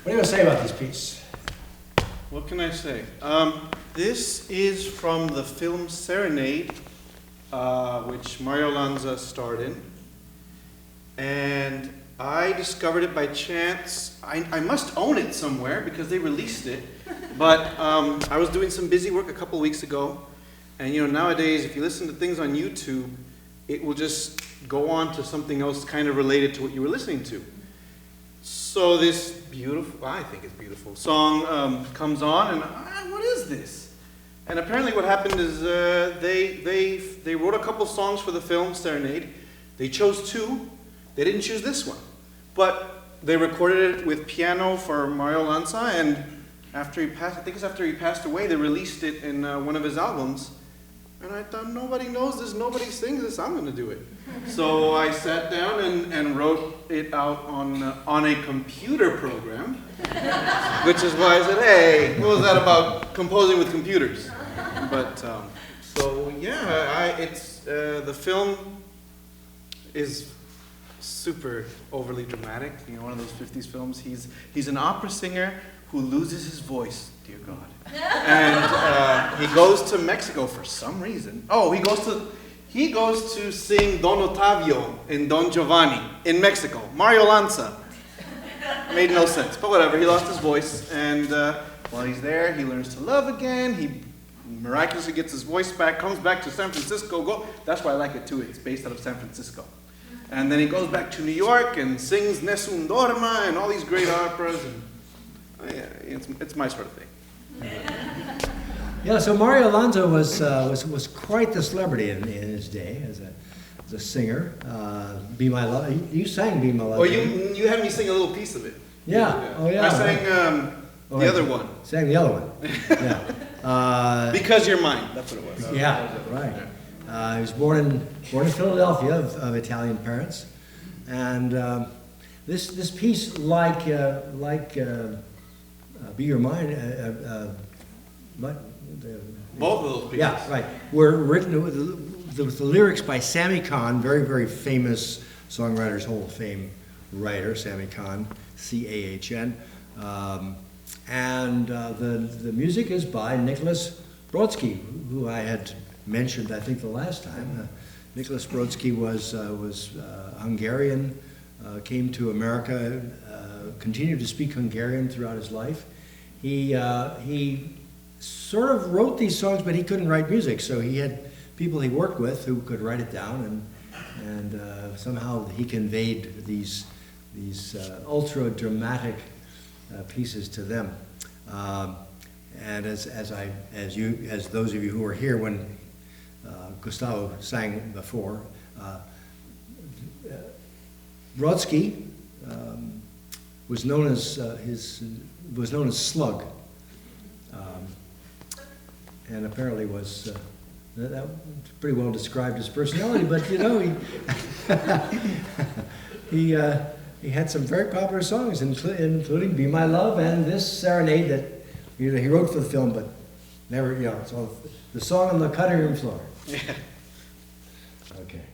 do you want to say about this piece? What can I say? This is from the film Serenade, which Mario Lanza starred in. And I discovered it by chance. I must own it somewhere because they released it. But I was doing some busy work a couple weeks ago. And you know, nowadays, if you listen to things on YouTube, it will just go on to something else kind of related to what you were listening to. So this beautiful, I think it's beautiful, song comes on, and what is this? And apparently what happened is they wrote a couple songs for the film Serenade. They chose two. They didn't choose this one. But they recorded it with piano for Mario Lanza, and after he passed, I think it's after he passed away, they released it in one of his albums. And I thought, nobody knows this, nobody sings this, I'm going to do it. So I sat down and wrote it out on a computer program, which is why I said, hey, what was that about composing with computers? But, so yeah, the film is super overly dramatic. You know, one of those 50s films. He's an opera singer who loses his voice, dear God. And he goes to Mexico for some reason. Oh, he goes to sing Don Ottavio in Don Giovanni in Mexico. Mario Lanza. Made no sense, but whatever. He lost his voice, and while he's there, he learns to love again. He miraculously gets his voice back, comes back to San Francisco. That's why I like it too. It's based out of San Francisco. And then he goes back to New York and sings Nessun Dorma and all these great operas. And yeah, it's my sort of thing. Yeah, so Mario Lanza was quite the celebrity in his day as a singer. Be My Love. You sang Be My Love. Oh, you had me sing a little piece of it. Yeah. Oh, yeah. I sang the other one. Sang the other one. Yeah. Because You're Mine. That's what it was. Yeah. Right. He was born in Philadelphia of Italian parents, and this piece, like Be Your Mine, both of those pieces. Yeah, right. Were written with the lyrics by Sammy Cahn, very, very famous Songwriters Hall of Fame writer, Sammy Cahn, C-A-H-N. And the music is by Nicholas Brodsky, who I had mentioned, I think, the last time. Nicholas Brodsky was Hungarian, came to America, continued to speak Hungarian throughout his life. He sort of wrote these songs, but he couldn't write music, so he had people he worked with who could write it down, and somehow he conveyed these ultra dramatic pieces to them. And as those of you who were here when Gustavo sang before, Brodsky was known as Slug, and apparently was that pretty well described his personality. But you know, he had some very popular songs, including "Be My Love" and this Serenade that he wrote for the film, but never, you know, so the song on the cutting room floor. Yeah. Okay.